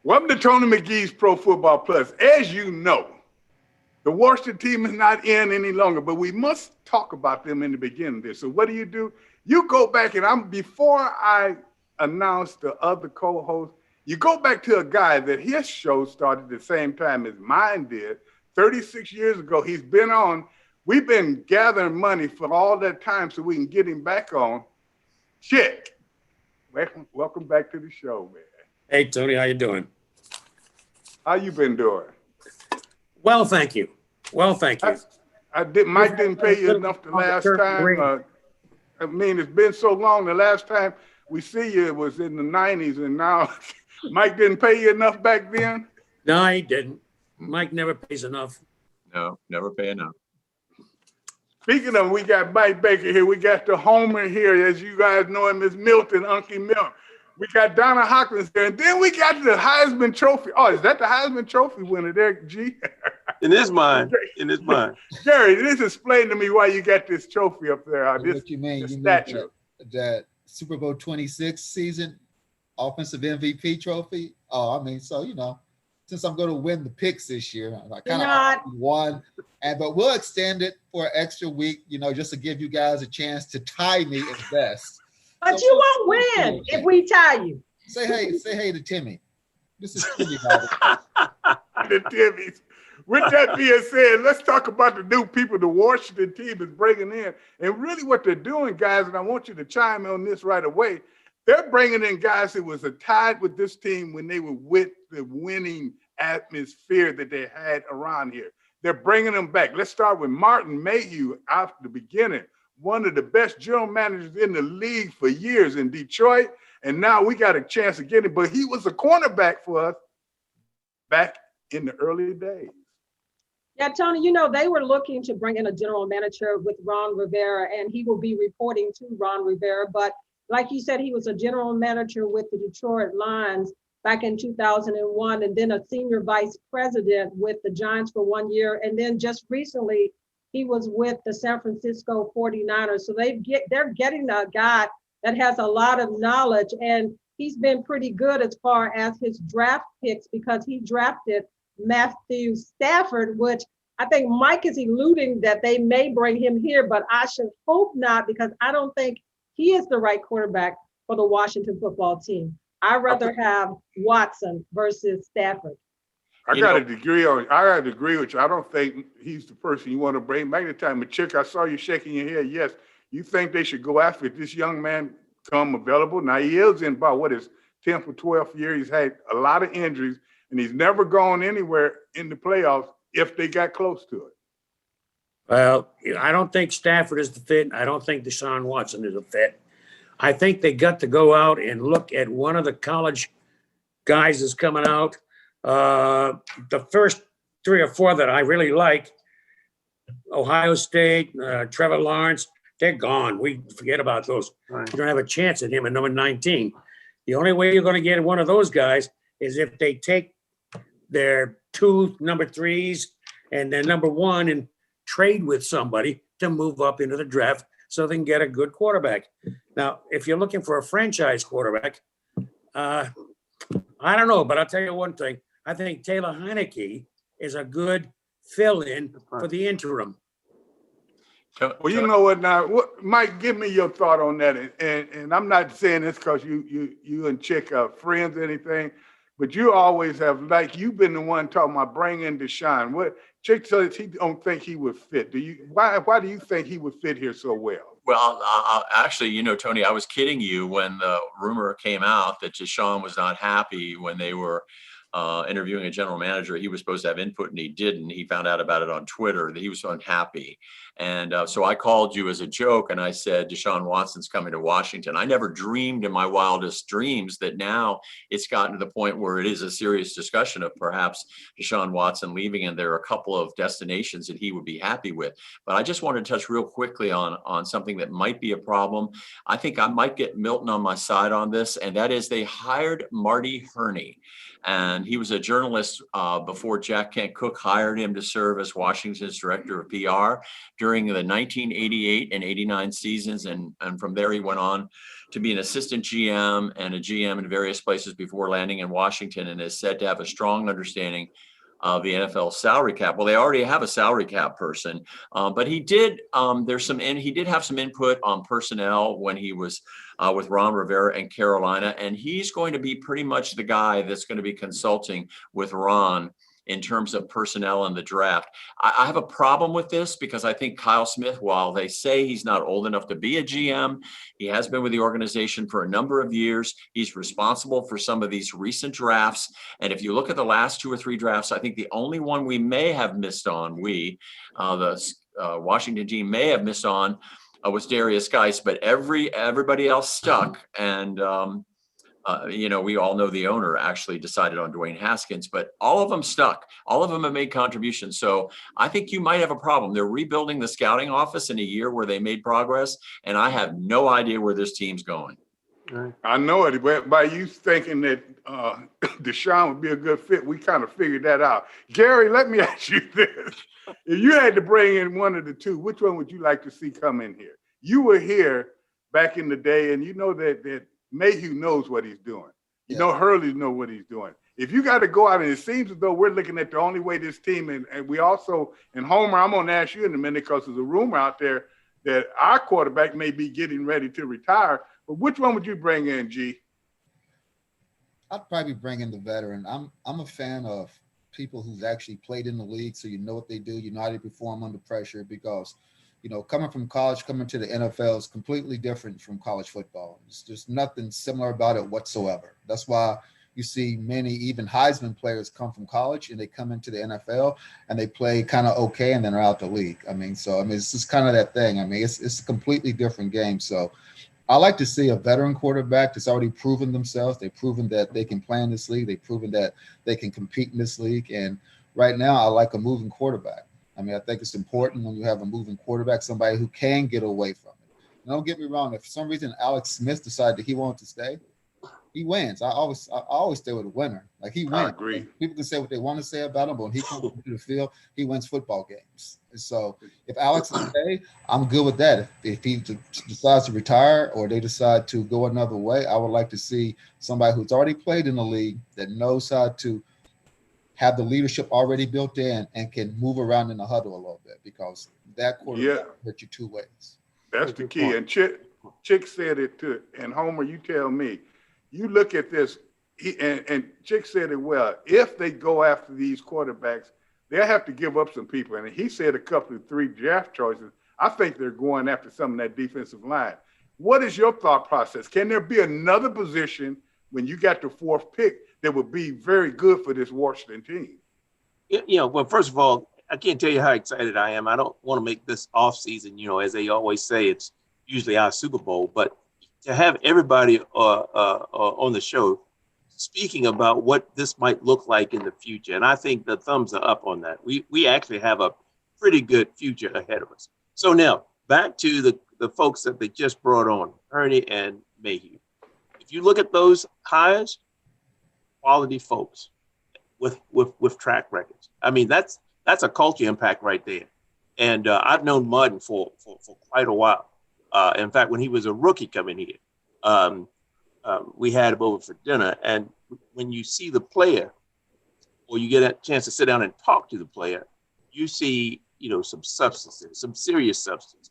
Welcome to Tony McGee's Pro Football Plus. As you know, the Washington team is not in any longer, but we must talk about them in the beginning there. So what do? You go back, and before I announce the other co-host, you go back to a guy that his show started the same time as mine did. 36 years ago, he's been on. We've been gathering money for all that time so we can get him back on. Chick, welcome back to the show, man. Hey, Tony, how you doing? How you been doing? Well, thank you. Mike didn't pay you enough the last time. It's been so long. The last time we see you it was in the 90s, and now Mike didn't pay you enough back then? No, he didn't. Mike never pays enough. No, never pay enough. Speaking of, we got Mike Baker here. We got the Homer here, as you guys know him as Milton, Uncle Milton. We got Donna Hawkins there, and then we got the Heisman Trophy. Oh, is that the Heisman Trophy winner there, G? It is mine. Gary, just explain to me why you got this trophy up there. What you mean? You statue. mean that Super Bowl 26 season offensive MVP trophy? Oh, since I'm going to win the picks this year, I kind of won. But we'll extend it for an extra week, just to give you guys a chance to tie me at best. But you won't win if we tie you. Say hey to Timmy. This is Timmy, by the Timmys. With that being said, let's talk about the new people the Washington team is bringing in. And really what they're doing, guys, and I want you to chime in on this right away, they're bringing in guys that was tied with this team when they were with the winning atmosphere that they had around here. They're bringing them back. Let's start with Martin Mayhew out the beginning. One of the best general managers in the league for years in Detroit. And now we got a chance to get him. But he was a cornerback for us back in the early days. Yeah, Tony, they were looking to bring in a general manager with Ron Rivera, and he will be reporting to Ron Rivera. But like you said, he was a general manager with the Detroit Lions back in 2001, and then a senior vice president with the Giants for 1 year. And then just recently, he was with the San Francisco 49ers. So they're getting a guy that has a lot of knowledge, and he's been pretty good as far as his draft picks because he drafted Matthew Stafford, which I think Mike is alluding that they may bring him here, but I should hope not because I don't think he is the right quarterback for the Washington football team. I'd rather have Watson versus Stafford. I got to agree with you. I don't think he's the person you want to bring back. The time, but Chick, I saw you shaking your head. Yes, you think they should go after this young man come available. Now he is in about his 10th or 12th year. He's had a lot of injuries, and he's never gone anywhere in the playoffs if they got close to it. Well, I don't think Stafford is the fit. I don't think Deshaun Watson is a fit. I think they got to go out and look at one of the college guys that's coming out. The first 3 or 4 that I really like, Ohio State, Trevor Lawrence, they're gone. We forget about those. Right. You don't have a chance at him at number 19. The only way you're going to get one of those guys is if they take their 2 number 3s and their number 1 and trade with somebody to move up into the draft so they can get a good quarterback. Now, if you're looking for a franchise quarterback, I don't know, but I'll tell you one thing. I think Taylor Heineke is a good fill-in for the interim. Well, you know what now, Mike, give me your thought on that. And I'm not saying this because you and Chick are friends or anything, but you always have, you've been the one talking about bringing Deshaun. What Chick says he don't think he would fit. Why do you think he would fit here so well? Well, actually, Tony, I was kidding you when the rumor came out that Deshaun was not happy when they were interviewing a general manager. He was supposed to have input and he didn't. He found out about it on Twitter that he was unhappy. And so I called you as a joke and I said, Deshaun Watson's coming to Washington. I never dreamed in my wildest dreams that now it's gotten to the point where it is a serious discussion of perhaps Deshaun Watson leaving. And there are a couple of destinations that he would be happy with. But I just want to touch real quickly on something that might be a problem. I think I might get Milton on my side on this, and that is they hired Marty Herney. And he was a journalist before Jack Kent Cooke hired him to serve as Washington's director of PR during the 1988 and 89 seasons. And from there, he went on to be an assistant GM and a GM in various places before landing in Washington, and is said to have a strong understanding of the NFL salary cap. Well, they already have a salary cap person, but he did. He did have some input on personnel when he was with Ron Rivera in Carolina, and he's going to be pretty much the guy that's going to be consulting with Ron in terms of personnel in the draft. I have a problem with this because I think Kyle Smith, while they say he's not old enough to be a GM, he has been with the organization for a number of years. He's responsible for some of these recent drafts. And if you look at the last 2 or 3 drafts, I think the only one we may have missed on, the Washington team may have missed on, was Darius Geis, but everybody else stuck. And, we all know the owner actually decided on Dwayne Haskins, but all of them stuck. All of them have made contributions. So I think you might have a problem. They're rebuilding the scouting office in a year where they made progress, and I have no idea where this team's going. I know it, but by you thinking that Deshaun would be a good fit, we kind of figured that out. Gary, let me ask you this. If you had to bring in one of the two, which one would you like to see come in here? You were here back in the day, and you know that Mayhew knows what he's doing. You know Hurley knows what he's doing. If you got to go out, and it seems as though we're looking at the only way this team, and we also, and Homer, I'm going to ask you in a minute because there's a rumor out there that our quarterback may be getting ready to retire. But which one would you bring in, G? I'd probably bring in the veteran. I'm a fan of people who's actually played in the league, so you know what they do, you know how they perform under pressure, because coming from college, coming to the NFL is completely different from college football. There's nothing similar about it whatsoever. That's why you see many even Heisman players come from college and they come into the NFL and they play kind of okay and then are out the league. It's just kind of that thing. It's a completely different game. So I like to see a veteran quarterback that's already proven themselves. They've proven that they can play in this league. They've proven that they can compete in this league. And right now, I like a moving quarterback. I think it's important when you have a moving quarterback, somebody who can get away from it. And don't get me wrong. If for some reason Alex Smith decided that he wanted to stay, he wins. I always stay with a winner. Like, he wins. I agree. People can say what they want to say about him, but when he comes to the field, he wins football games. And so if Alex will stay, I'm good with that. If he decides to retire or they decide to go another way, I would like to see somebody who's already played in the league that knows how to have the leadership already built in and can move around in the huddle a little bit, because that quarterback hurt you 2 ways. That's the key. Point. And Chick said it too. And Homer, you tell me, you look at this, and Chick said it well. If they go after these quarterbacks, they'll have to give up some people. And he said a couple of 3 draft choices. I think they're going after some of that defensive line. What is your thought process? Can there be another position when you got the 4th pick that would be very good for this Washington team? Well, first of all, I can't tell you how excited I am. I don't want to make this off season, as they always say, it's usually our Super Bowl, but to have everybody on the show speaking about what this might look like in the future. And I think the thumbs are up on that. We actually have a pretty good future ahead of us. So now back to the folks that they just brought on, Ernie and Mayhew. If you look at those hires, quality folks with track records. That's a culture impact right there. And I've known Martin for quite a while. In fact, when he was a rookie coming here, we had him over for dinner. And when you see the player, or you get a chance to sit down and talk to the player, you see, some substances, some serious substance,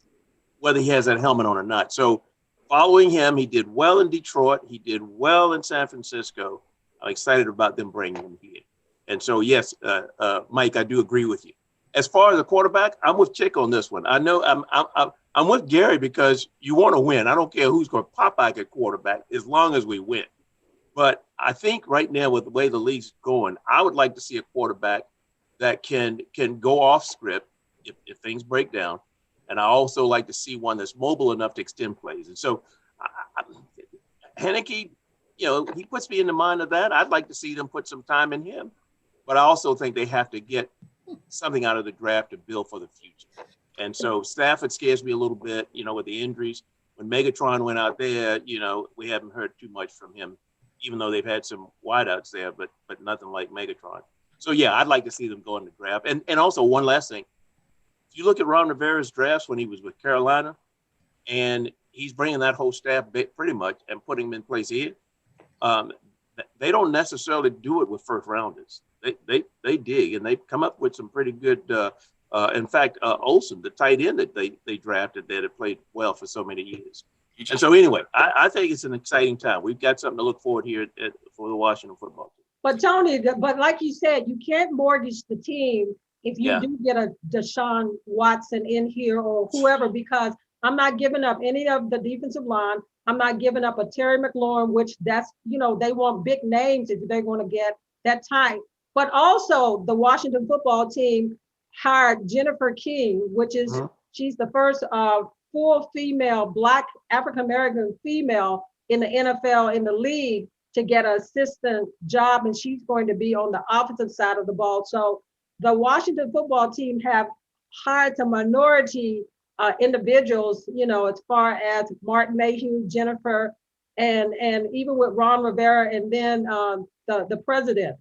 whether he has that helmet on or not. So following him, he did well in Detroit. He did well in San Francisco. I'm excited about them bringing him here. And so, yes, Mike, I do agree with you. As far as the quarterback, I'm with Chick on this one. I know I'm with Gary because you want to win. I don't care who's going to pop out at quarterback as long as we win. But I think right now with the way the league's going, I would like to see a quarterback that can go off script if things break down. And I also like to see one that's mobile enough to extend plays. And so Heineke, he puts me in the mind of that. I'd like to see them put some time in him. But I also think they have to get something out of the draft to build for the future. And so Stafford scares me a little bit, with the injuries. When Megatron went out there, we haven't heard too much from him, even though they've had some wideouts there, but nothing like Megatron. So, yeah, I'd like to see them go in the draft. And also one last thing. If you look at Ron Rivera's drafts when he was with Carolina, and he's bringing that whole staff pretty much and putting them in place here, they don't necessarily do it with first rounders. They dig, and they've come up with some pretty good in fact, Olsen, the tight end that they drafted that had played well for so many years. And so anyway, I think it's an exciting time. We've got something to look forward here for the Washington football team. But Tony, but like you said, you can't mortgage the team if you do get a Deshaun Watson in here or whoever, because I'm not giving up any of the defensive line. I'm not giving up a Terry McLaurin, which that's, they want big names if they're going to get that time. But also the Washington football team hired Jennifer King, which is, she's the first full female, Black African-American female in the NFL, in the league, to get an assistant job. And she's going to be on the offensive side of the ball. So the Washington football team have hired some minority individuals, as far as Mark Mayhew, Jennifer, and even with Ron Rivera, and then the president.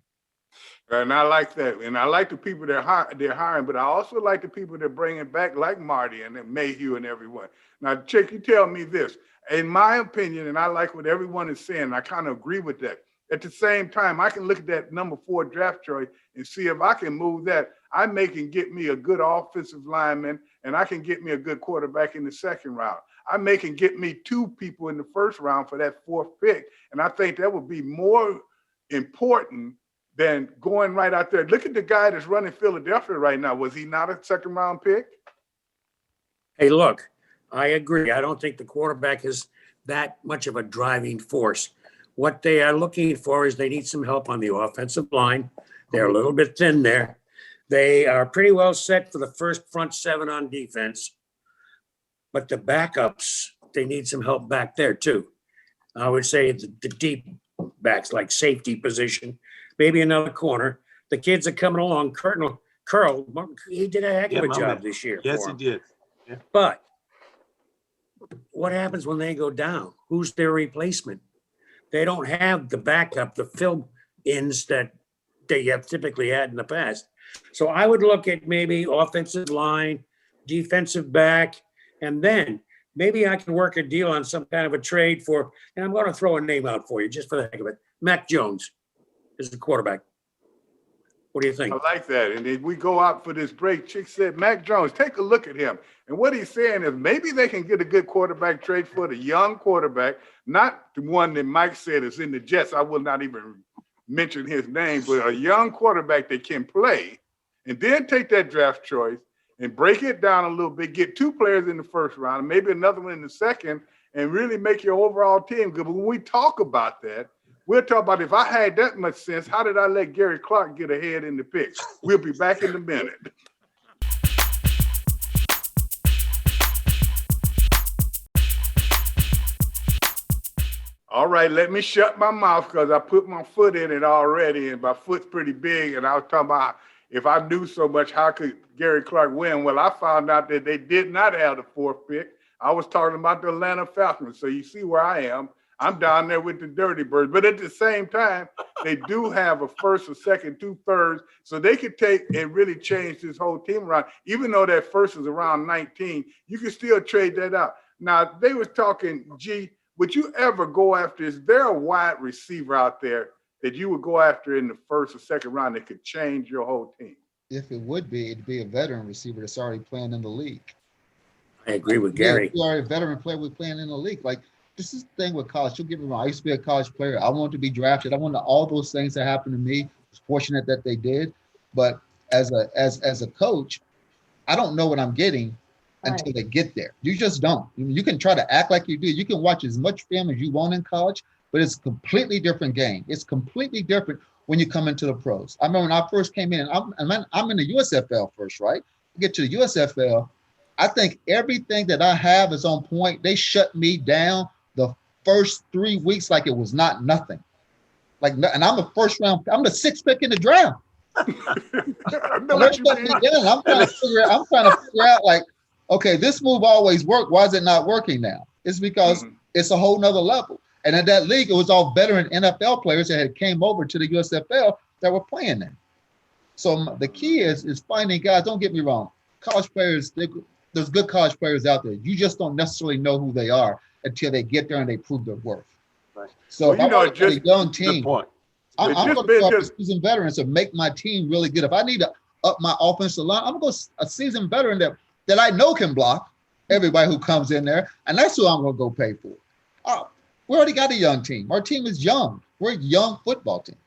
And I like that. And I like the people they're hiring, but I also like the people they're bringing back, like Marty and Mayhew and everyone. Now, Chick, you tell me this. In my opinion, and I like what everyone is saying, I kind of agree with that. At the same time, I can look at that number 4 draft choice and see if I can move that. I can get me a good offensive lineman, and I can get me a good quarterback in the second round. I can get me 2 people in the first round for that 4th pick. And I think that would be more important than going right out there. Look at the guy that's running Philadelphia right now. Was he not a second round pick? Hey, look, I agree. I don't think the quarterback is that much of a driving force. What they are looking for is they need some help on the offensive line. They're a little bit thin there. They are pretty well set for the first front 7 on defense. But the backups, they need some help back there too. I would say the deep backs, like safety position, maybe another corner. The kids are coming along. Curl, he did a heck of a job this year. Yes, he did. Yeah. But what happens when they go down? Who's their replacement? They don't have the backup, the fill-ins that they have typically had in the past. So I would look at maybe offensive line, defensive back, and then maybe I can work a deal on some kind of a trade for, and I'm going to throw a name out for you just for the heck of it. Mac Jones is the quarterback. What do you think? I like that. And then we go out for this break. Chick said, Mac Jones, take a look at him. And what he's saying is maybe they can get a good quarterback trade for the young quarterback, not the one that Mike said is in the Jets. I will not even mention his name, but a young quarterback that can play, and then take that draft choice and break it down a little bit, get 2 players in the first round, and maybe another one in the second, and really make your overall team good. But when we talk about that, we'll talk about if I had that much sense, how did I let Gary Clark get ahead in the pick? We'll be back in a minute. All right, let me shut my mouth because I put my foot in it already, and my foot's pretty big. And I was talking about if I knew so much, how could Gary Clark win? Well, I found out that they did not have the 4th pick. I was talking about the Atlanta Falcons. So you see where I am. I'm down there with the Dirty Birds. But at the same time, they do have a first, a second, 2 thirds. So they could take and really change this whole team around. Even though that first is around 19, you can still trade that out. Now, they were talking, G, would you ever go after, is there a wide receiver out there that you would go after in the first or second round that could change your whole team? If it would be, it'd be a veteran receiver that's already playing in the league. I agree with Gary. You are a veteran player with playing in the league. Like, this is the thing with college. You'll give me wrong. I used to be a college player. I wanted to be drafted. I wanted all those things that happened to me. I was fortunate that they did. But as a coach, I don't know what I'm getting until they get there. You just don't. You can try to act like you do. You can watch as much film as you want in college, but it's a completely different game. It's completely different when you come into the pros. I remember when I first came in, I'm in the USFL first, right? I get to the USFL. I think everything that I have is on point. They shut me down the first 3 weeks like it was not nothing. And I'm a first round, I'm the 6th pick in the draft. I know what you mean. I'm trying to figure out like, okay, this move always worked. Why is it not working now? It's because it's a whole nother level. And in that league, it was all veteran NFL players that had came over to the USFL that were playing there. So the key is finding guys. Don't get me wrong. College players, there's good college players out there. You just don't necessarily know who they are until they get there and they prove their worth. Right. So well, if I want a young team, I'm going to go after seasoned veterans to make my team really good. If I need to up my offensive line, I'm going to go a seasoned veteran that I know can block everybody who comes in there, and that's who I'm going to go pay for. We already got a young team. Our team is young. We're a young football team.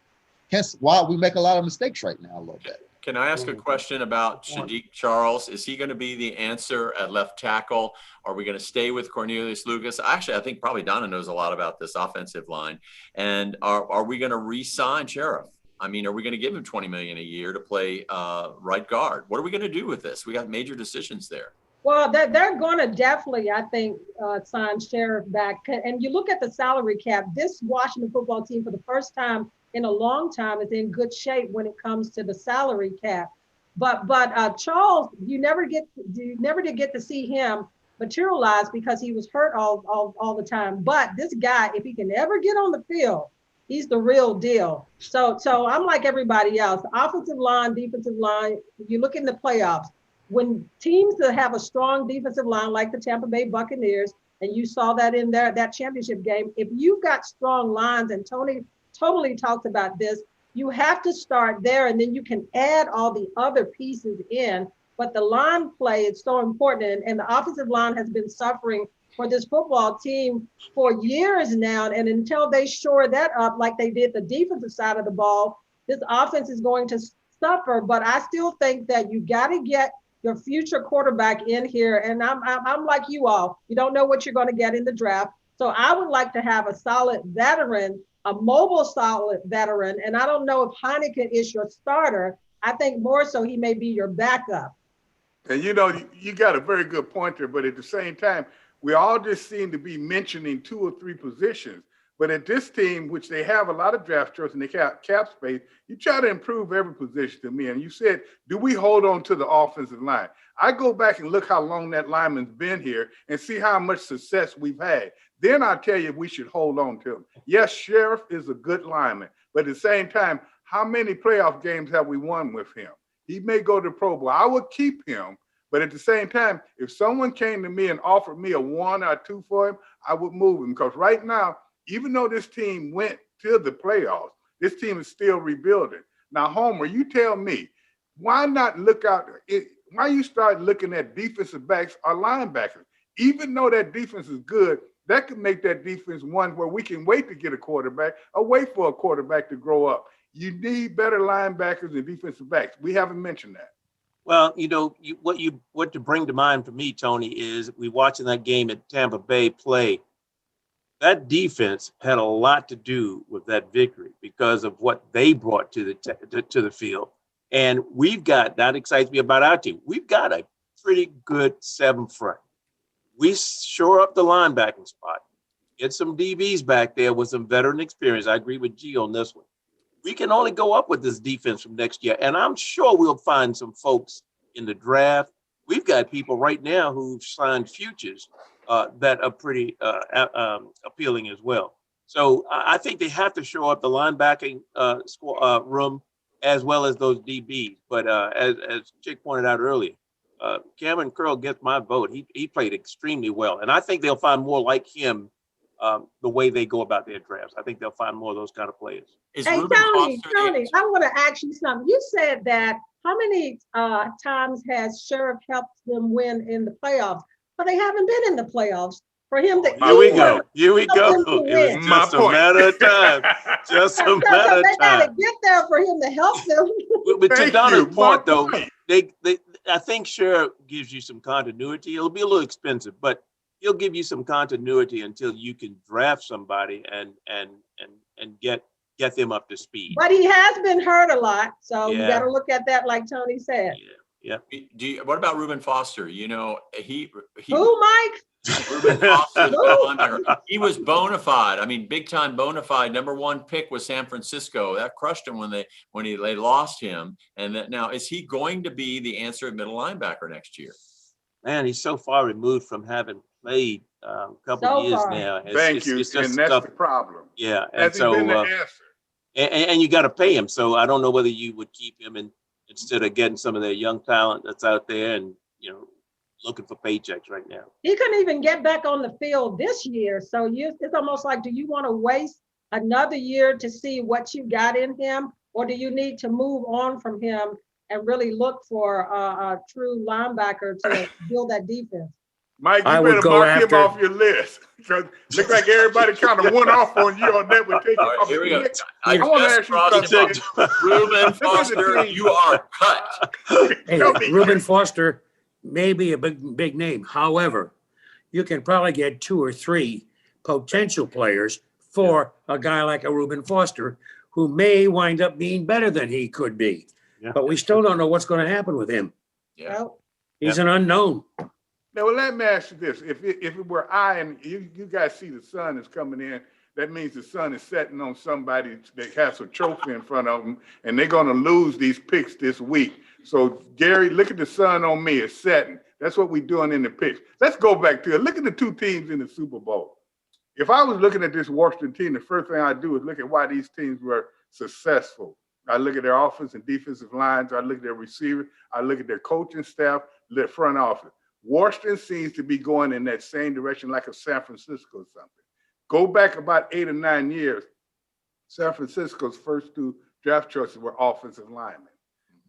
Hence why we make a lot of mistakes right now a little bit. Can I ask a question about Shadik Charles? Is he going to be the answer at left tackle? Are we going to stay with Cornelius Lucas? Actually, I think probably Donna knows a lot about this offensive line. And are we going to re-sign Sheriff? I mean, are we going to give him $20 million a year to play right guard? What are we going to do with this? We got major decisions there. Well, they're going to definitely, I think, sign Sheriff back. And you look at the salary cap, this Washington football team for the first time in a long time is in good shape when it comes to the salary cap. But Charles, you never did get to see him materialize because he was hurt all the time. But this guy, if he can ever get on the field, he's the real deal. So I'm like everybody else. Offensive line, defensive line, you look in the playoffs. When teams that have a strong defensive line like the Tampa Bay Buccaneers, and you saw that in that championship game, if you've got strong lines, and Tony totally talked about this, you have to start there, and then you can add all the other pieces in. But the line play is so important, and the offensive line has been suffering for this football team for years now. And until they shore that up like they did the defensive side of the ball, this offense is going to suffer. But I still think that you got to get your future quarterback in here. And I'm like you all. You don't know what you're going to get in the draft. So I would like to have a solid veteran, a mobile solid veteran. And I don't know if Heineken is your starter. I think more so he may be your backup. And you know, you got a very good point there, but at the same time, we all just seem to be mentioning 2 or 3 positions. But at this team, which they have a lot of draft choice and they cap space, you try to improve every position to me. And you said, do we hold on to the offensive line? I go back and look how long that lineman's been here and see how much success we've had. Then I'll tell you if we should hold on to him. Yes, Sheriff is a good lineman, but at the same time, how many playoff games have we won with him? He may go to Pro Bowl. I would keep him, but at the same time, if someone came to me and offered me a 1 or 2 for him, I would move him, because right now, even though this team went to the playoffs, this team is still rebuilding. Now, Homer, you tell me, why not why you start looking at defensive backs or linebackers? Even though that defense is good, that could make that defense one where we can wait to get a quarterback or wait for a quarterback to grow up. You need better linebackers and defensive backs. We haven't mentioned that. Well, you know, what to bring to mind for me, Tony, is we watching that game at Tampa Bay play. That defense had a lot to do with that victory because of what they brought to the field. And that excites me about our team. We've got a pretty good 7 front. We shore up the linebacking spot, get some DBs back there with some veteran experience. I agree with G on this one. We can only go up with this defense from next year. And I'm sure we'll find some folks in the draft. We've got people right now who've signed futures that are pretty appealing as well. So I think they have to show up the linebacking room as well as those DBs. But as Chick pointed out earlier, Cameron Curl gets my vote. He played extremely well. And I think they'll find more like him the way they go about their drafts. I think they'll find more of those kind of players. Hey, Tony, I want to ask you something. You said that how many times has Sheriff helped them win in the playoffs? But they haven't been in the playoffs. For him to Here we go. It was just a matter of time. Just a matter of time. They got to get there for him to help them. But to Donna's point, though, I think Sheriff gives you some continuity. It'll be a little expensive, but he'll give you some continuity until you can draft somebody and get them up to speed. But he has been hurt a lot, so you Yeah. got to look at that, like Tony said. Yeah. What about Reuben Foster? You know, he Who, Mike? Reuben Foster, the Who? linebacker. He was bona fide. I mean, big time bona fide. #1 pick was San Francisco. That crushed him when they lost him. And that now, is he going to be the answer at middle linebacker next year? Man, he's so far removed from having played a couple So of years far. now. Thank you. It's And just that's tough. the problem. Yeah, and Has he so been the answer? and you got to pay him. So I don't know whether you would keep him instead of getting some of that young talent that's out there and looking for paychecks right now. He couldn't even get back on the field this year. So it's almost like, do you want to waste another year to see what you got in him? Or do you need to move on from him and really look for a true linebacker to build that defense? Mike, you I would better go mark him after- off your list. Because look like everybody kind of went off on you on that. Would take All right, off here we your go. list. I I want to just ask you crossed something. him off. Reuben Foster, team. you are cut. Hey, Tell me. Reuben Foster may be a big name. However, you can probably get 2 or 3 potential players for a guy like a Reuben Foster who may wind up being better than he could be. Yeah. But we still don't know what's going to happen with him. Yeah. Well, He's an unknown. Now, well, let me ask you this. If it were I and you guys see the sun is coming in, that means the sun is setting on somebody that has a trophy in front of them, and they're going to lose these picks this week. So, Gary, look at the sun on me. It's setting. That's what we're doing in the picks. Let's go back to it. Look at the 2 teams in the Super Bowl. If I was looking at this Washington team, the first thing I'd do is look at why these teams were successful. I look at their offense and defensive lines. I look at their receiver. I look at their coaching staff, their front office. Washington seems to be going in that same direction like a San Francisco or something. Go back about 8 or 9 years, San Francisco's first 2 draft choices were offensive linemen.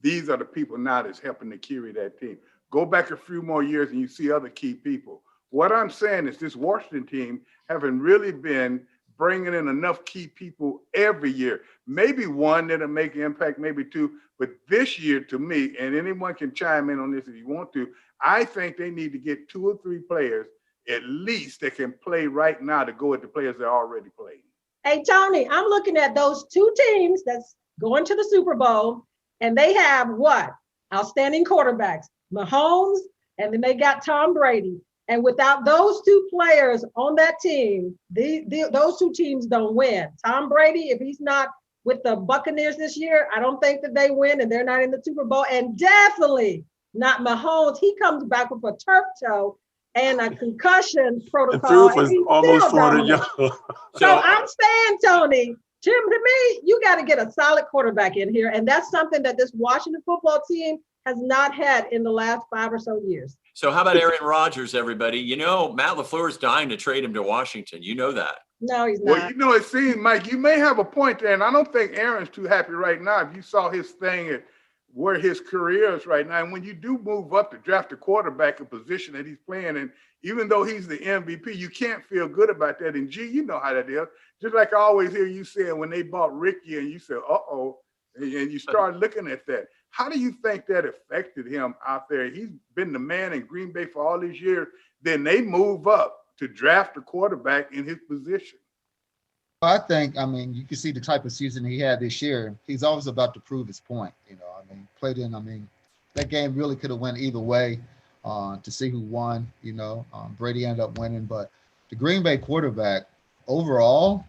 These are the people now that's helping to carry that team. Go back a few more years and you see other key people. What I'm saying is this Washington team haven't really been bringing in enough key people every year. Maybe 1 that'll make an impact, maybe 2. But this year, to me, and anyone can chime in on this if you want to, I think they need to get 2 or 3 players at least that can play right now to go with the players that are already playing. hey, Tony, I'm looking at those 2 teams that's going to the Super Bowl, and they have what? Outstanding quarterbacks, Mahomes, and then they got Tom Brady. And without those 2 players on that team, those 2 teams don't win. Tom Brady, if he's not with the Buccaneers this year, I don't think that they win, and they're not in the Super Bowl. And definitely not Mahomes. He comes back with a turf toe and a concussion The protocol. proof was and he's almost still 400 dominant. yards. So I'm saying, Tony, to me, you got to get a solid quarterback in here. And that's something that this Washington football team has not had in the last 5 or so years. So how about Aaron Rodgers, everybody? You know, Matt LaFleur is dying to trade him to Washington. You know that. No, he's not. Well, you know, it seems, Mike, you may have a point there, and I don't think Aaron's too happy right now. If you saw his thing at where his career is right now, and when you do move up to draft a quarterback, a position that he's playing, and even though he's the MVP, you can't feel good about that. And G, you know how that is. Just like I always hear you say when they bought Ricky, and you said, uh-oh, and you start looking at that. How do you think that affected him out there? He's been the man in Green Bay for all these years. Then they move up to draft a quarterback in his position. I think, I mean, you can see the type of season he had this year. He's always about to prove his point. That game really could have went either way to see who won. Brady ended up winning, but the Green Bay quarterback overall,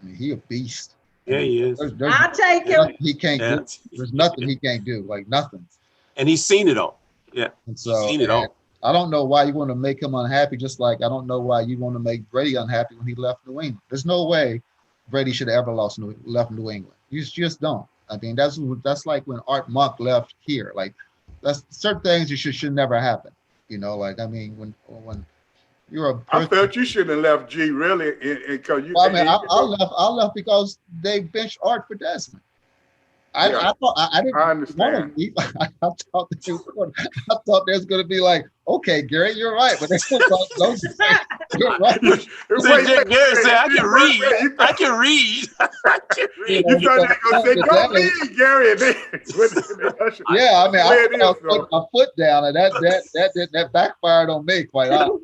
I mean, he a beast. Yeah, he is. I'll take him. He can't do. There's nothing he can't do, like nothing. And he's seen it all. Yeah, And so he's seen it all. I don't know why you want to make him unhappy, just like I don't know why you want to make Brady unhappy when he left New England. There's no way Brady should have ever left New England. You just don't. I mean, that's like when Art Monk left here. Like, that's certain things you should never happen. When you're a I person, felt you shouldn't have left G really, because you. well, I mean, I left because they benched Art for Desmond. I didn't I understand. want to leave. I thought there was going to be like, okay, Gary, you're right, but you're right. Gary said, I can read. I can read. You thought they were going to say, don't leave, Gary. Yeah, I mean, I put my foot down, and that backfired on me, quite honestly.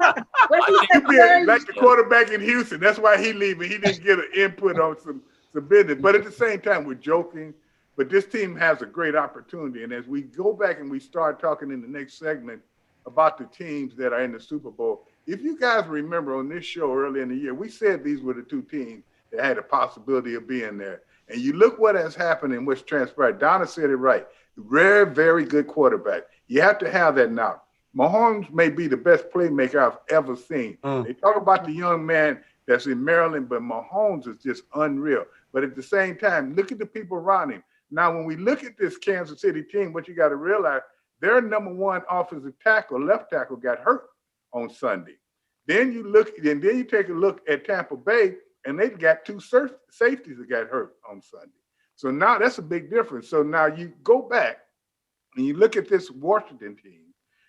Well, she You said be very- like the quarterback in Houston. That's why he leaving. He didn't get an input on some business. But at the same time, we're joking. But this team has a great opportunity. And as we go back and we start talking in the next segment about the teams that are in the Super Bowl, if you guys remember on this show early in the year, we said these were the two teams that had a possibility of being there. And you look what has happened and what's transpired. Donna said it right. Very, very good quarterback. You have to have that now. Mahomes may be the best playmaker I've ever seen. They talk about the young man that's in Maryland, but Mahomes is just unreal. But at the same time, look at the people around him. Now, when we look at this Kansas City team, what you got to realize, their number one offensive tackle, left tackle, got hurt on Sunday. Then you take a look at Tampa Bay, and they've got two safeties that got hurt on Sunday. So now that's a big difference. So now you go back and you look at this Washington team,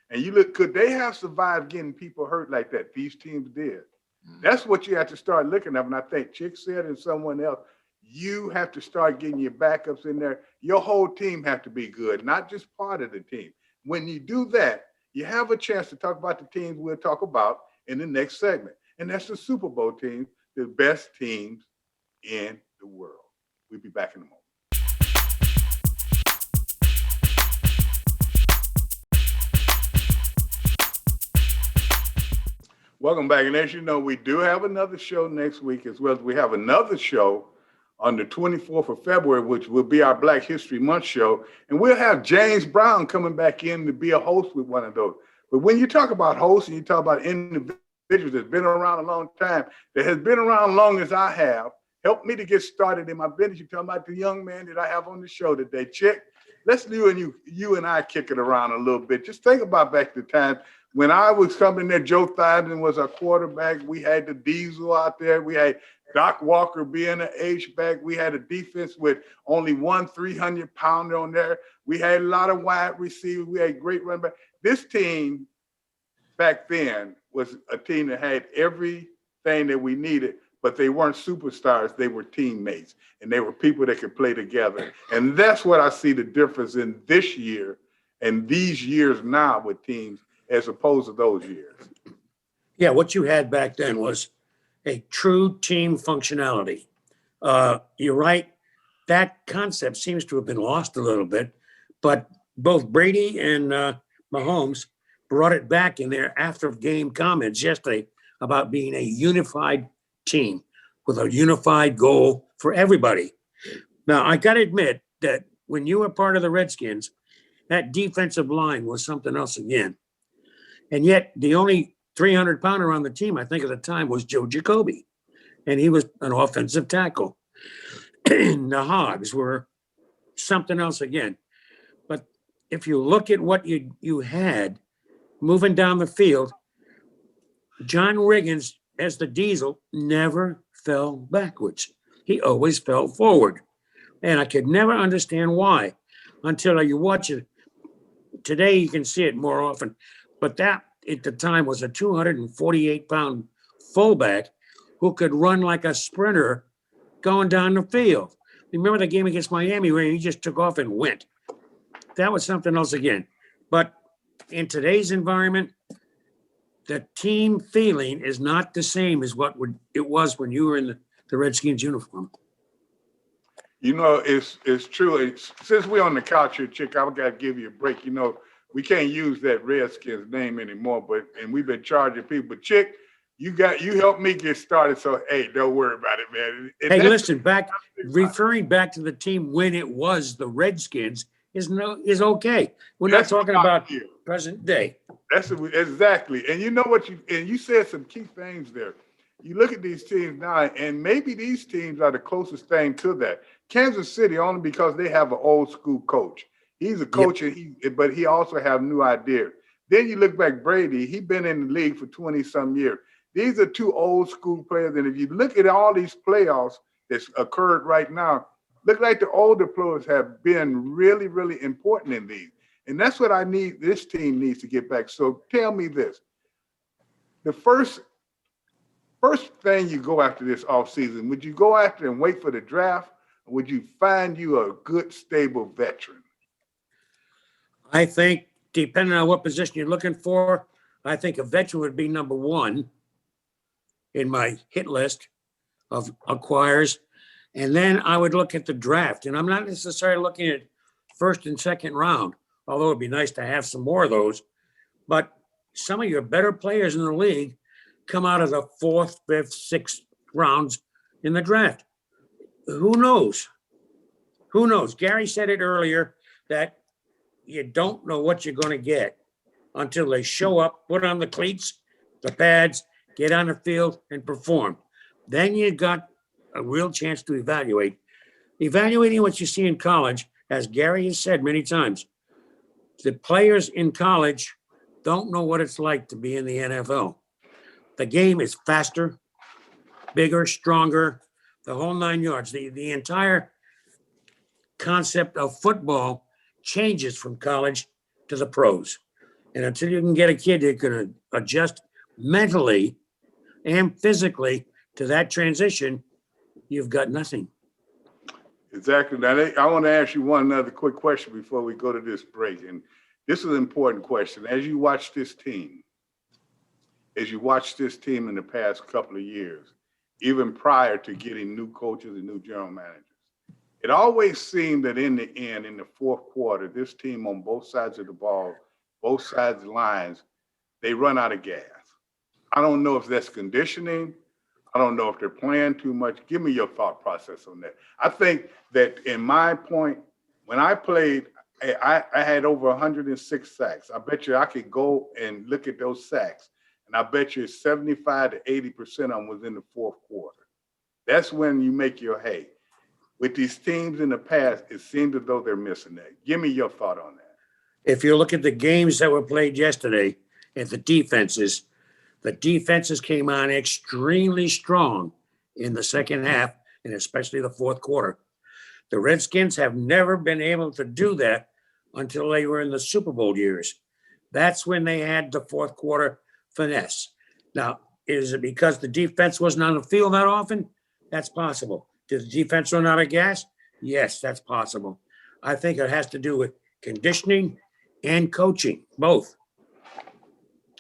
and you look, could they have survived getting people hurt like that? These teams did. That's what you have to start looking at. And I think Chick said and someone else, you have to start getting your backups in there. Your whole team have to be good, not just part of the team. When you do that, you have a chance to talk about the teams we'll talk about in the next segment. And that's the Super Bowl teams, the best teams in the world. We'll be back in a moment. Welcome back. And as you know, we do have another show next week, as well as we have another show on the 24th of February, which will be our Black History Month show. And we'll have James Brown coming back in to be a host with one of those. But when you talk about hosts and you talk about individuals that's been around a long time, that has been around long as I have, helped me to get started in my business. You're talking about the young man that I have on the show today. Chick, let's you and I kick it around a little bit. Just think about back to the time when I was coming there. Joe Theismann was our quarterback. We had the Diesel out there. We had Doc Walker being an H-back. We had a defense with only one 300-pounder on there. We had a lot of wide receivers. We had great running back. This team back then was a team that had everything that we needed, but they weren't superstars. They were teammates, and they were people that could play together. And that's what I see the difference in this year and these years now with teams as opposed to those years. Yeah, what you had back then was a true team functionality. You're right. That concept seems to have been lost a little bit, but both Brady and Mahomes brought it back in their after-game comments yesterday about being a unified team with a unified goal for everybody. Now, I got to admit that when you were part of the Redskins, that defensive line was something else again. And yet the only 300-pounder on the team, I think at the time, was Joe Jacoby. And he was an offensive tackle. The Hogs were something else again. But if you look at what you had moving down the field, John Riggins, as the Diesel, never fell backwards. He always fell forward. And I could never understand why until you watch it. Today, you can see it more often. But that, at the time, was a 248-pound fullback who could run like a sprinter going down the field. Remember the game against Miami where he just took off and went? That was something else again. But in today's environment, the team feeling is not the same as what it was when you were in the Redskins uniform. You know, it's true. Since we're on the couch here, Chick, I've got to give you a break. You know, we can't use that Redskins name anymore, and we've been charging people. But Chick, you helped me get started. So hey, don't worry about it, man. And hey, listen, referring back to the team when it was the Redskins is okay. We're not talking about present day. That's exactly. And you know what you said some key things there. You look at these teams now, and maybe these teams are the closest thing to that. Kansas City, only because they have an old school coach. He's a coach, yep. But he also have new ideas. Then you look back, Brady, he's been in the league for 20-some years. These are two old school players. And if you look at all these playoffs that's occurred right now, look like the older players have been really, really important in these. And that's what this team needs to get back. So tell me this. The first thing you go after this offseason, would you go after and wait for the draft, or would you find you a good, stable veteran? I think, depending on what position you're looking for, I think a veteran would be number one in my hit list of acquires. And then I would look at the draft. And I'm not necessarily looking at first and second round, although it'd be nice to have some more of those. But some of your better players in the league come out of the fourth, fifth, sixth rounds in the draft. Who knows? Who knows? Gary said it earlier that you don't know what you're going to get until they show up, put on the cleats, the pads, get on the field and perform. Then you got a real chance to evaluate. Evaluating what you see in college, as Gary has said many times, the players in college don't know what it's like to be in the NFL. The game is faster, bigger, stronger, the whole 9 yards. The entire concept of football changes from college to the pros. And until you can get a kid that can adjust mentally and physically to that transition, you've got nothing. Exactly. Now, I want to ask you one other quick question before we go to this break. And this is an important question. As you watch this team in the past couple of years, even prior to getting new coaches and new general managers, it always seemed that in the end, in the fourth quarter, this team on both sides of the ball, both sides of the lines, they run out of gas. I don't know if that's conditioning. I don't know if they're playing too much. Give me your thought process on that. I think that in my point, when I played, I had over 106 sacks. I bet you I could go and look at those sacks, and I bet you 75 to 80% of them was in the fourth quarter. That's when you make your hay. With these teams in the past, it seems as though they're missing that. Give me your thought on that. If you look at the games that were played yesterday and the defenses came on extremely strong in the second half and especially the fourth quarter. The Redskins have never been able to do that until they were in the Super Bowl years. That's when they had the fourth quarter finesse. Now, is it because the defense wasn't on the field that often? That's possible. Did the defense run out of gas? Yes, that's possible. I think it has to do with conditioning and coaching, both.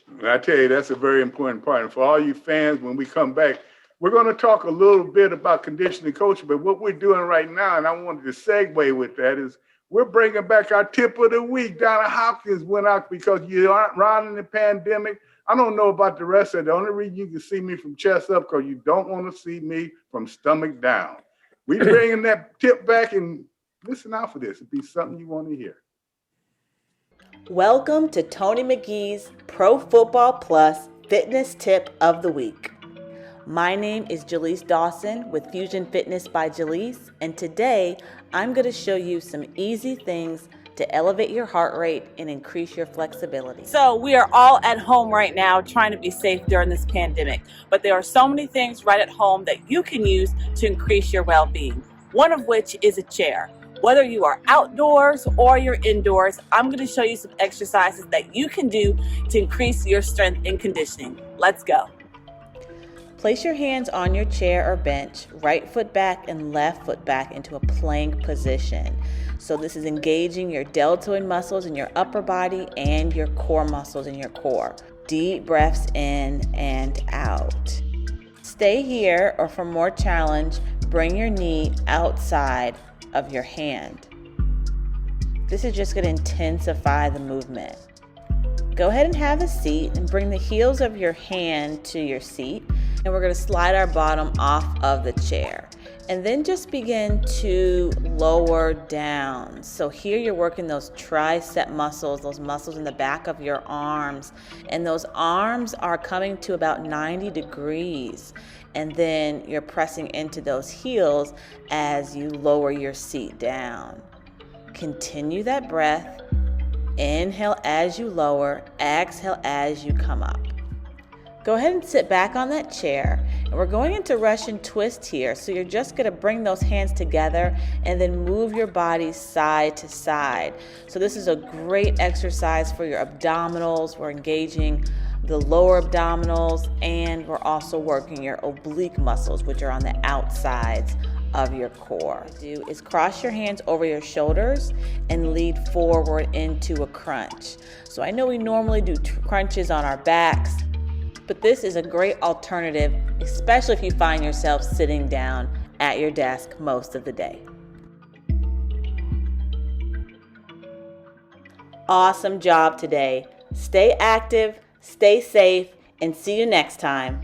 And I tell you, that's a very important part. And for all you fans, when we come back, we're going to talk a little bit about conditioning coaching. But what we're doing right now, and I wanted to segue with that, is we're bringing back our tip of the week. Donna Hopkins went out because you aren't running the pandemic. I don't know about the rest of it. The only reason you can see me from chest up because you don't want to see me from stomach down. We bringing that tip back, and listen out for this. It'll be something you want to hear. Welcome to Tony McGee's Pro Football Plus Fitness Tip of the Week. My name is Jaleese Dawson with Fusion Fitness by Jaleese, and today I'm going to show you some easy things to elevate your heart rate and increase your flexibility. So we are all at home right now trying to be safe during this pandemic, but there are so many things right at home that you can use to increase your well-being, one of which is a chair. Whether you are outdoors or you're indoors, I'm going to show you some exercises that you can do to increase your strength and conditioning. Let's go. Place your hands on your chair or bench, right foot back and left foot back into a plank position. So this is engaging your deltoid muscles in your upper body and your core muscles in your core. Deep breaths in and out. Stay here, or for more challenge, bring your knee outside of your hand. This is just going to intensify the movement. Go ahead and have a seat and bring the heels of your hand to your seat. And we're going to slide our bottom off of the chair. And then just begin to lower down. So here you're working those tricep muscles, those muscles in the back of your arms. And those arms are coming to about 90 degrees. And then you're pressing into those heels as you lower your seat down. Continue that breath. Inhale as you lower, exhale as you come up. Go ahead and sit back on that chair, and we're going into Russian twist here. So you're just going to bring those hands together and then move your body side to side. So this is a great exercise for your abdominals. We're engaging the lower abdominals, and we're also working your oblique muscles, which are on the outsides of your core. Do is cross your hands over your shoulders and lead forward into a crunch. So I know we normally do crunches on our backs, but this is a great alternative, especially if you find yourself sitting down at your desk most of the day. Awesome job today. Stay active, stay safe, and see you next time.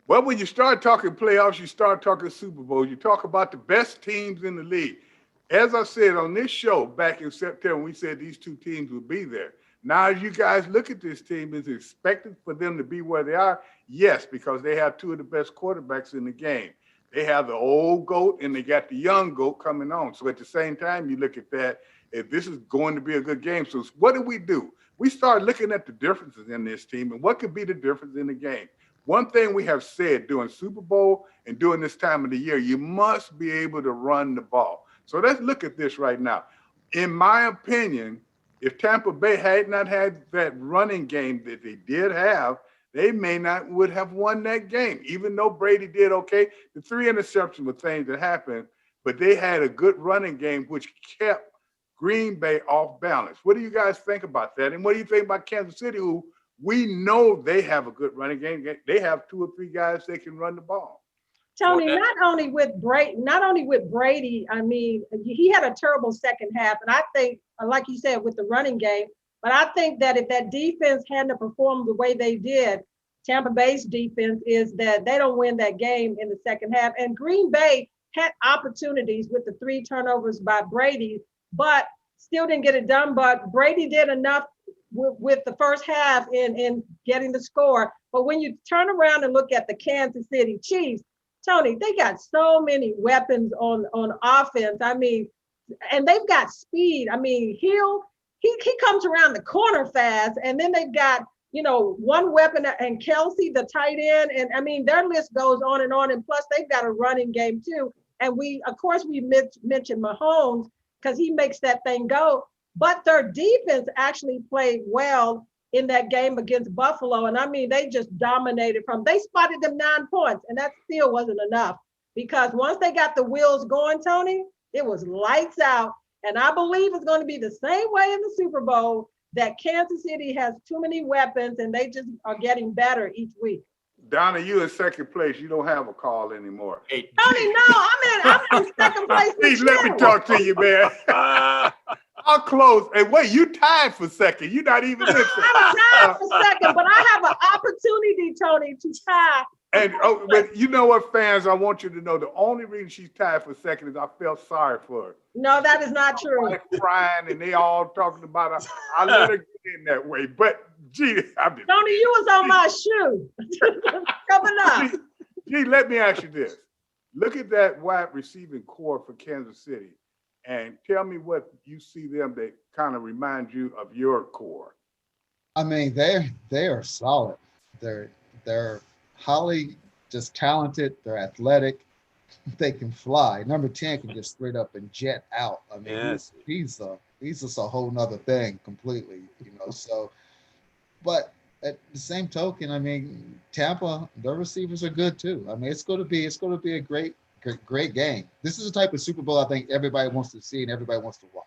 Well, when you start talking playoffs, you start talking Super Bowl, you talk about the best teams in the league. As I said on this show back in September, we said these two teams would be there. Now, as you guys look at this team, is it expected for them to be where they are? Yes, because they have two of the best quarterbacks in the game. They have the old GOAT and they got the young GOAT coming on. So at the same time, you look at that, if this is going to be a good game. So what do? We start looking at the differences in this team and what could be the difference in the game. One thing we have said during Super Bowl and during this time of the year, you must be able to run the ball. So let's look at this right now. In my opinion, if Tampa Bay had not had that running game that they did have, they would have won that game, even though Brady did okay. The 3 interceptions were things that happened, but they had a good running game, which kept Green Bay off balance. What do you guys think about that? And what do you think about Kansas City, who we know they have a good running game? They have 2 or 3 guys that can run the ball. Tony, not only with Brady, I mean, he had a terrible second half. And I think, like you said, with the running game, but I think that if that defense hadn't performed the way they did, Tampa Bay's defense is that they don't win that game in the second half. And Green Bay had opportunities with the 3 turnovers by Brady, but still didn't get it done. But Brady did enough with the first half in getting the score. But when you turn around and look at the Kansas City Chiefs, Tony, they got so many weapons on offense. I mean, and they've got speed. I mean, he comes around the corner fast, and then they've got, one weapon and Kelsey, the tight end. And I mean, their list goes on. And plus they've got a running game too. And we mentioned Mahomes because he makes that thing go. But their defense actually played well in that game against Buffalo. And I mean, they just dominated they spotted them 9 points, and that still wasn't enough, because once they got the wheels going, Tony, it was lights out. And I believe it's going to be the same way in the Super Bowl, that Kansas City has too many weapons and they just are getting better each week. Donna, you in second place. You don't have a call anymore. Hey, Tony, no, I'm in second place. Please let me talk to you, man. I'll close. And wait, you tied for second. You're not even in second. I'm tied for second, but I have an opportunity, Tony, to tie. And but you know what, fans? I want you to know the only reason she's tied for second is I felt sorry for her. No, that is not true. Crying and they all talking about her. I let her get in that way. But gee, Tony, you was on my shoe. Coming up. Gee, let me ask you this. Look at that wide receiving core for Kansas City and tell me what you see them that kind of remind you of your core. I mean, they are solid. They're highly just talented. They're athletic. They can fly. Number 10 can just straight up and jet out. I mean, yes. he's just a whole nother thing completely, so, but at the same token, I mean, Tampa, their receivers are good too. I mean, it's going to be a great game. This is the type of Super Bowl I think everybody wants to see and everybody wants to watch.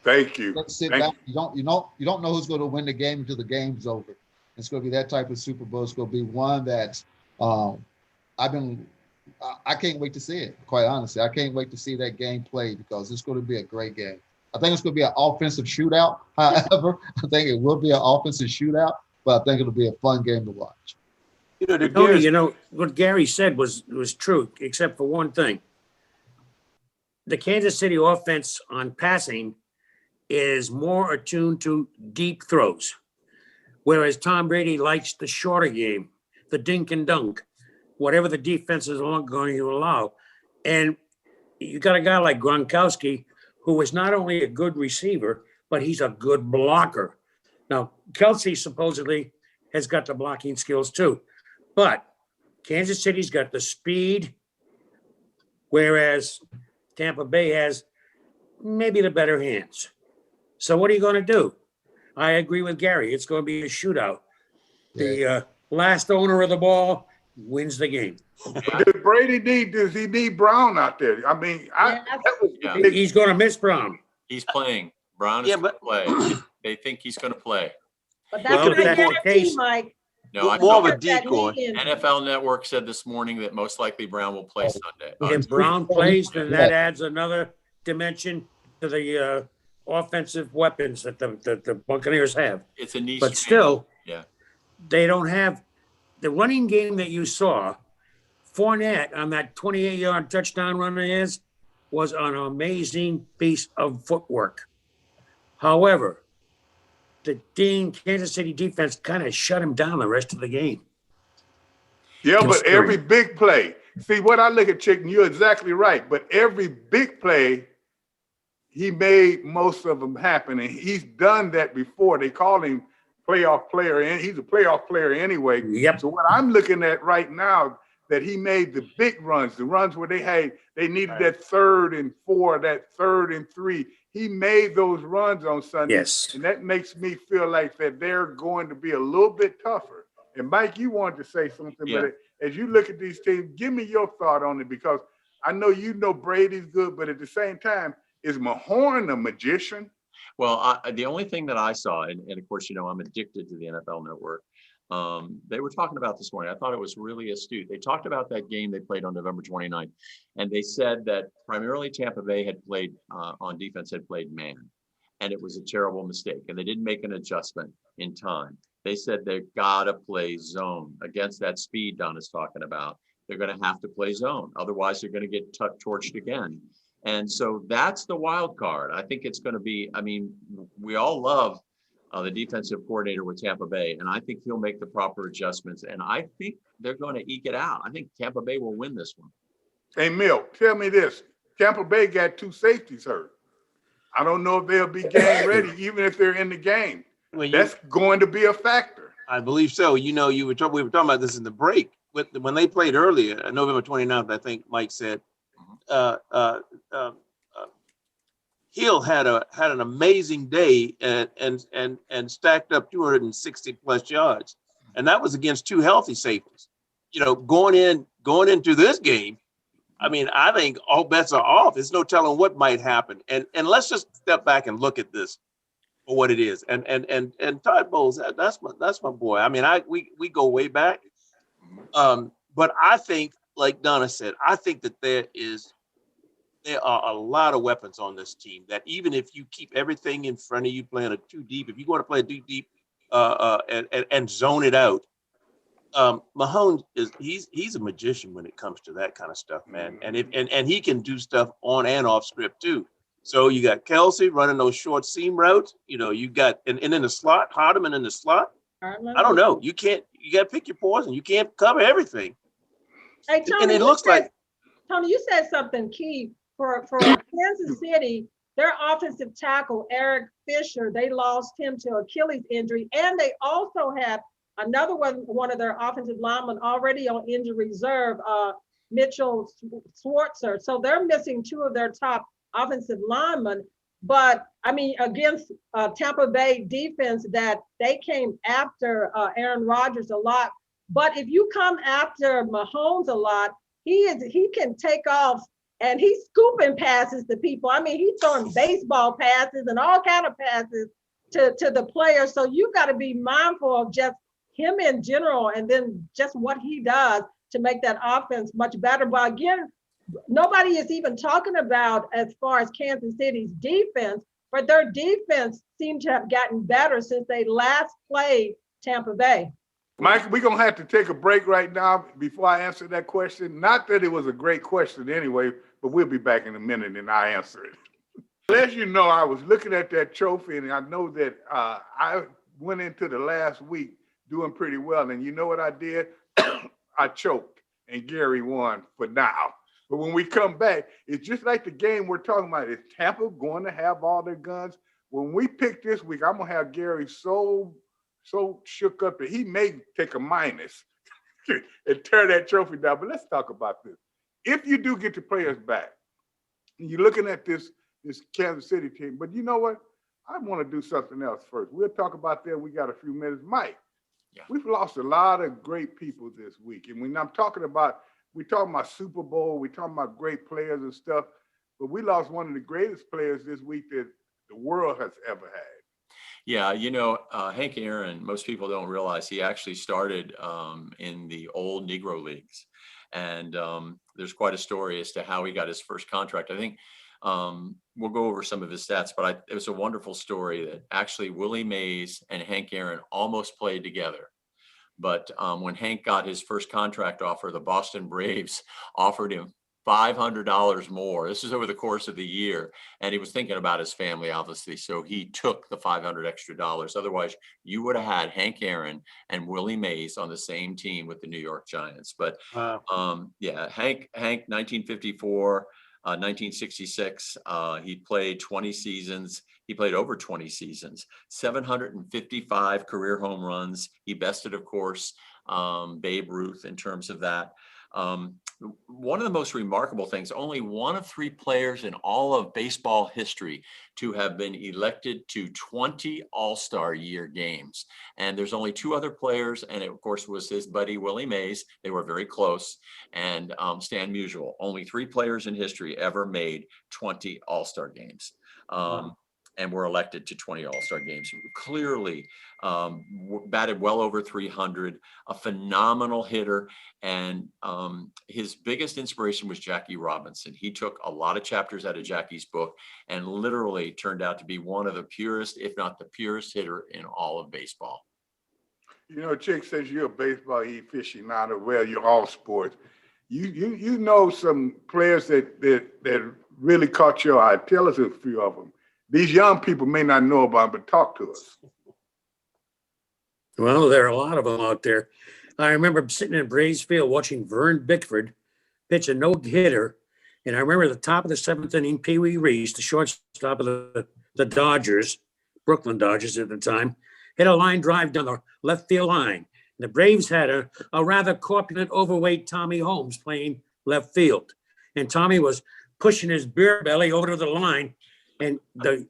Thank you. Let's sit down. You don't know who's going to win the game until the game's over. It's going to be that type of Super Bowl. It's going to be one that I can't wait to see it. Quite honestly, I can't wait to see that game played because it's going to be a great game. I think it's going to be an offensive shootout. However, I think it will be an offensive shootout, but I think it'll be a fun game to watch. What Gary said was true, except for one thing. The Kansas City offense on passing is more attuned to deep throws, whereas Tom Brady likes the shorter game, the dink and dunk, whatever the defense is going to allow. And you got a guy like Gronkowski, who is not only a good receiver, but he's a good blocker. Now, Kelsey supposedly has got the blocking skills too, but Kansas City's got the speed, whereas Tampa Bay has maybe the better hands. So what are you going to do? I agree with Gary. It's going to be a shootout. The last owner of the ball wins the game. Does does he need Brown out there? I mean, He's going to miss Brown. He's playing. Brown is going to play. They think he's going to play. But that's not guaranteed, Mike. No, I more of a decoy. NFL Network said this morning that most likely Brown will play Sunday. If Brown plays, then that adds another dimension to the offensive weapons that the Buccaneers have. It's a niche. But still, yeah, they don't have the running game that you saw. Fournette on that 28-yard touchdown run was an amazing piece of footwork. However, the Kansas City defense kind of shut him down the rest of the game. Yeah, but every big play. See, what I look at, Chicken, you're exactly right. But every big play, he made most of them happen. And he's done that before. They call him playoff player, and he's a playoff player anyway. Yep. So what I'm looking at right now, that he made the big runs, the runs where they needed that 3rd and 4, that 3rd and 3. He made those runs on Sunday. Yes. And that makes me feel like that they're going to be a little bit tougher. And Mike, you wanted to say something, but as you look at these teams, give me your thought on it, because I know you know Brady's good, but at the same time, is Mahorn a magician? Well, the only thing that I saw, and of course, I'm addicted to the NFL Network. They were talking about this morning. I thought it was really astute. They talked about that game they played on November 29th, and they said that primarily Tampa Bay had played on defense, had played man, and it was a terrible mistake, and they didn't make an adjustment in time. They said they've got to play zone against that speed Don is talking about. They're going to have to play zone. Otherwise, they're going to get torched again. And so that's the wild card. I think it's going to be, we all love the defensive coordinator with Tampa Bay, and I think he'll make the proper adjustments, and I think they're going to eke it out. I think Tampa Bay will win this one. Hey, Milt, tell me this. Tampa Bay got 2 safeties hurt. I don't know if they'll be game ready, even if they're in the game. That's going to be a factor. I believe so. We were talking about this in the break. When they played earlier, November 29th, I think Mike said, Hill had an amazing day and stacked up 260 plus yards, and that was against 2 healthy safeties. Going into this game, I think all bets are off. There's no telling what might happen, and let's just step back and look at this for what it is. And Todd Bowles, that's my boy. We go way back, but I think, like Donna said, I think that there are a lot of weapons on this team that even if you keep everything in front of you playing a 2 deep, if you want to play a 2 deep and zone it out, Mahomes he's a magician when it comes to that kind of stuff, man. And he can do stuff on and off script too. So you got Kelsey running those short seam routes. You got and in the slot, Hardeman in the slot. I don't know. You got to pick your poison. You can't cover everything. Hey, Tony, and it looks like Tony, you said something key for Kansas City. Their offensive tackle, Eric Fisher, they lost him to Achilles injury, and they also have another one of their offensive linemen already on injury reserve, Mitchell Schwartzer. So they're missing 2 of their top offensive linemen. But against Tampa Bay defense, that they came after Aaron Rodgers a lot. But if you come after Mahomes a lot, he can take off. And he's scooping passes to people. He's throwing baseball passes and all kind of passes to the players. So you got to be mindful of just him in general, and then just what he does to make that offense much better. But again, nobody is even talking about as far as Kansas City's defense, but their defense seemed to have gotten better since they last played Tampa Bay. Mike, we're going to have to take a break right now before I answer that question. Not that it was a great question anyway, but we'll be back in a minute and I'll answer it. As you know, I was looking at that trophy, and I know that I went into the last week doing pretty well. And you know what I did? I choked, and Gary won for now. But when we come back, it's just like the game we're talking about. Is Tampa going to have all their guns? When we pick this week, I'm going to have Gary so shook up that he may take a minus and tear that trophy down. But let's talk about this. If you do get the players back, and you're looking at this Kansas City team, but you know what? I want to do something else first. We'll talk about that. We got a few minutes. Mike, We've lost a lot of great people this week. And when I'm talking about, we're talking about Super Bowl, we're talking about great players and stuff, but we lost one of the greatest players this week that the world has ever had. Yeah, Hank Aaron, most people don't realize he actually started in the old Negro leagues. And there's quite a story as to how he got his first contract. I think we'll go over some of his stats, but it was a wonderful story that actually Willie Mays and Hank Aaron almost played together. But when Hank got his first contract offer, the Boston Braves offered him $500 more. This is over the course of the year. And he was thinking about his family, obviously. So he took the $500 extra dollars. Otherwise, you would have had Hank Aaron and Willie Mays on the same team with the New York Giants. But Hank, 1954, 1966, he played 20 seasons. He played over 20 seasons, 755 career home runs. He bested, of course, Babe Ruth in terms of that. One of the most remarkable things, only one of 3 players in all of baseball history to have been elected to 20 All-Star year games. And there's only 2 other players, and it, of course, was his buddy Willie Mays. They were very close. And Stan Musial. Only 3 players in history ever made 20 All-Star games. And were elected to 20 All-Star games. Clearly batted well over 300, a phenomenal hitter. And his biggest inspiration was Jackie Robinson. He took a lot of chapters out of Jackie's book and literally turned out to be one of the purest, if not the purest hitter in all of baseball. Chick, since you're a baseball aficionado, well, you're all sports. You know some players that really caught your eye. Tell us a few of them. These young people may not know about them, but talk to us. Well, there are a lot of them out there. I remember sitting in Braves Field watching Vern Bickford pitch a no-hitter. And I remember the top of the 7th inning, Pee Wee Reese, the shortstop of the Dodgers, Brooklyn Dodgers at the time, hit a line drive down the left field line. The Braves had a rather corpulent, overweight Tommy Holmes playing left field. And Tommy was pushing his beer belly over to the line. And the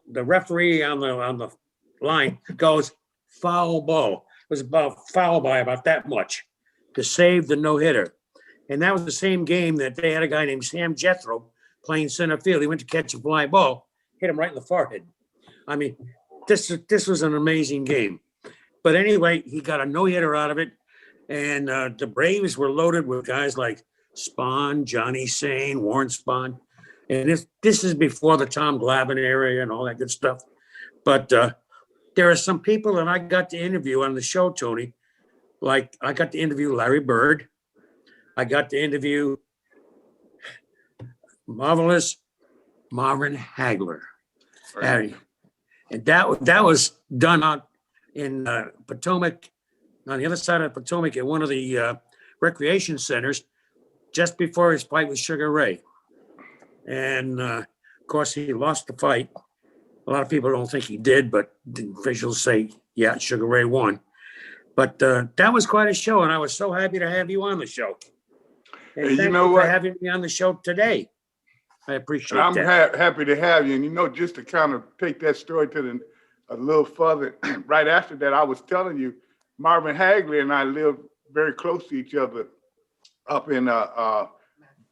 referee on the line goes, foul ball. It was about foul by about that much to save the no-hitter. And that was the same game that they had a guy named Sam Jethro playing center field. He went to catch a fly ball, hit him right in the forehead. I mean, this was an amazing game. But anyway, he got a no-hitter out of it. And the Braves were loaded with guys like Spahn, Johnny Sane, Warren Spahn. And this is before the Tom Glavine era and all that good stuff. But there are some people that I got to interview on the show, Tony. Like I got to interview Larry Bird. I got to interview marvelous Marvin Hagler. Right. And that was done out in Potomac, on the other side of Potomac at one of the recreation centers just before his fight with Sugar Ray. And of course, he lost the fight. A lot of people don't think he did, but the officials say, yeah, Sugar Ray won. But that was quite a show, and I was so happy to have you on the show. And hey, thank you for having me on the show today. I appreciate that. I'm happy to have you. And just to kind of take that story to a little further, right after that, I was telling you, Marvin Hagler and I lived very close to each other up in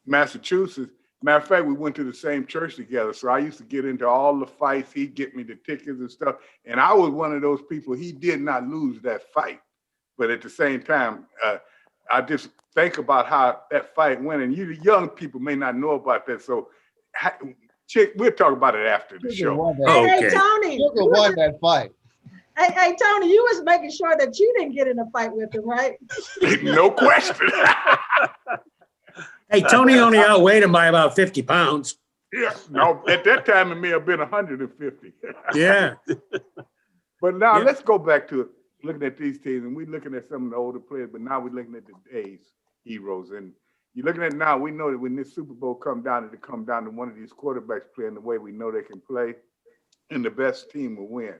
Massachusetts. Matter of fact, we went to the same church together. So I used to get into all the fights. He'd get me the tickets and stuff. And I was one of those people, he did not lose that fight. But at the same time, I just think about how that fight went. And you young people may not know about that. So, Chick, we'll talk about it after the show. Hey, Tony. You won that fight. Hey, Tony, you was making sure that you didn't get in a fight with him, right? No question. Hey, Tony only outweighed him by about 50 pounds. Yeah, no, at that time it may have been 150. Yeah. But now let's go back to looking at these teams, and we're looking at some of the older players, but now we're looking at the days heroes. And you're looking at now, we know that when this Super Bowl come down, it'll come down to one of these quarterbacks playing the way we know they can play, and the best team will win.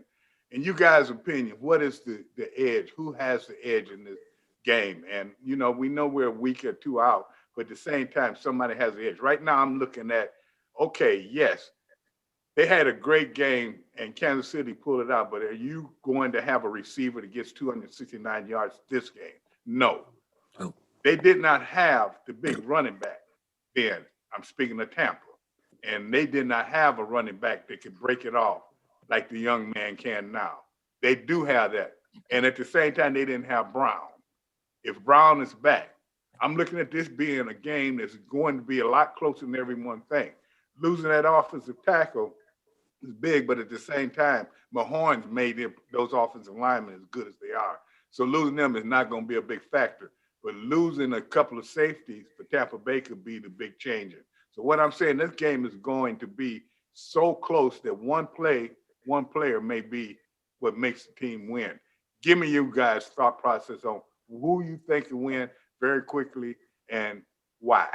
In you guys' opinion, what is the edge? Who has the edge in this game? And, we know we're a week or two out, but at the same time, somebody has the edge. Right now, I'm looking at, okay, yes, they had a great game and Kansas City pulled it out, but are you going to have a receiver that gets 269 yards this game? No. Oh. They did not have the big running back then. I'm speaking of Tampa. And they did not have a running back that could break it off like the young man can now. They do have that. And at the same time, they didn't have Brown. If Brown is back, I'm looking at this being a game that's going to be a lot closer than everyone thinks. Losing that offensive tackle is big, but at the same time, Mahorn's made those offensive linemen as good as they are. So losing them is not going to be a big factor. But losing a couple of safeties for Tampa Bay could be the big changer. So what I'm saying, this game is going to be so close that one player may be what makes the team win. Give me you guys' thought process on who you think will win very quickly and why.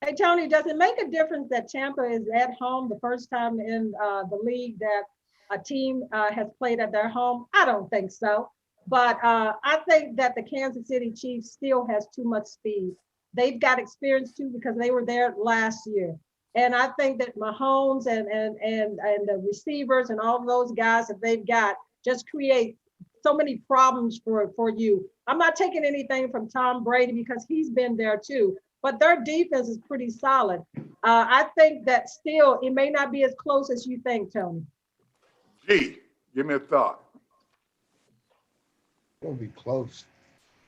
Hey, Tony, does it make a difference that Tampa is at home the first time in the league that a team has played at their home? I don't think so. But I think that the Kansas City Chiefs still has too much speed. They've got experience too because they were there last year. And I think that Mahomes and the receivers and all of those guys that they've got just create so many problems for you. I'm not taking anything from Tom Brady because he's been there too, but their defense is pretty solid. I think that still it may not be as close as you think, Tony. G, give me a thought. It'll be close.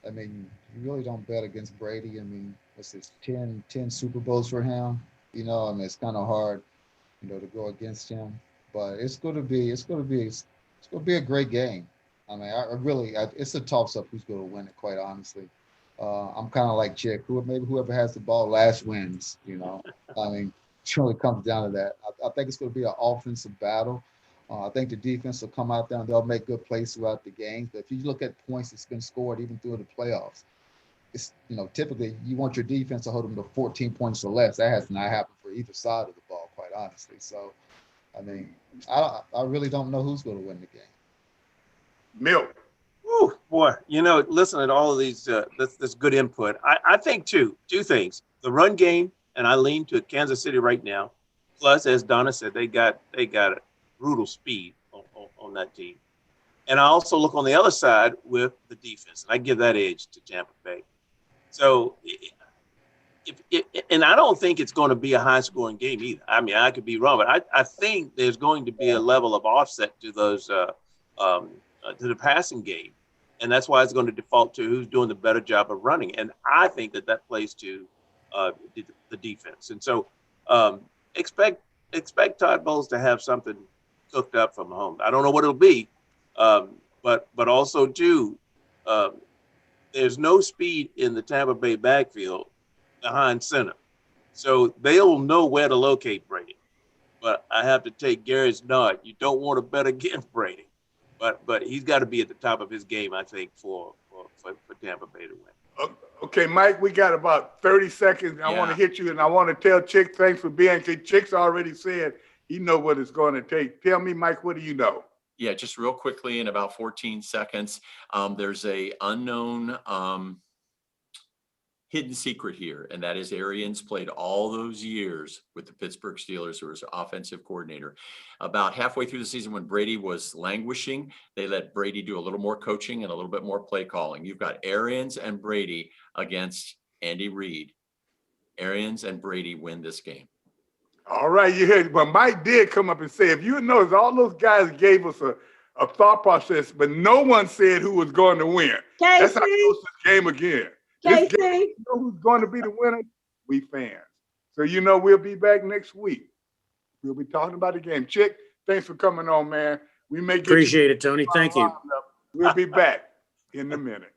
I mean, you really don't bet against Brady. I mean, what's this, 10 Super Bowls for him? You know, I mean, it's kind of hard, you know, to go against him. But it's going to be a great game. I mean, it's a toss-up who's going to win it, quite honestly. I'm kind of like Chick, whoever has the ball last wins, you know. I mean, it really comes down to that. I think it's going to be an offensive battle. I think the defense will come out there and they'll make good plays throughout the games. But if you look at points that's been scored even through the playoffs, it's, you know, typically you want your defense to hold them to 14 points or less. That has not happened for either side of the ball, quite honestly. So, I mean, I really don't know who's going to win the game. Milk. Whew, boy, you know, listen to all of these, this good input. I think two things: the run game, and I lean to Kansas City right now. Plus, as Donna said, they got brutal speed on that team. And I also look on the other side with the defense, and I give that edge to Tampa Bay. So, and I don't think it's going to be a high-scoring game either. I mean, I could be wrong, but I think there's going to be a level of offset to those to the passing game, and that's why it's going to default to who's doing the better job of running. And I think that plays to the defense. And so, expect Todd Bowles to have something cooked up from home. I don't know what it'll be, but also too, there's no speed in the Tampa Bay backfield behind center, so they'll know where to locate Brady. But I have to take Gary's nod. You don't want to bet against Brady, but he's got to be at the top of his game, I think, for Tampa Bay to win. Okay, Mike, we got about 30 seconds. I want to hit you, and I want to tell Chick thanks for being here. Chick's already said he know what it's going to take. Tell me, Mike, what do you know? Yeah, just real quickly in about 14 seconds, there's a unknown hidden secret here, and that is Arians played all those years with the Pittsburgh Steelers, who was offensive coordinator. About halfway through the season when Brady was languishing, they let Brady do a little more coaching and a little bit more play calling. You've got Arians and Brady against Andy Reid. Arians and Brady win this game. All right, you heard, but Mike did come up and say, if you notice, all those guys gave us a thought process, but no one said who was going to win. Casey. That's how close this game again. Casey. This game, you know who's going to be the winner? We fans. So, you know, we'll be back next week. We'll be talking about the game. Chick, thanks for coming on, man. We may get Appreciate it, Tony. Thank you. We'll be back in a minute.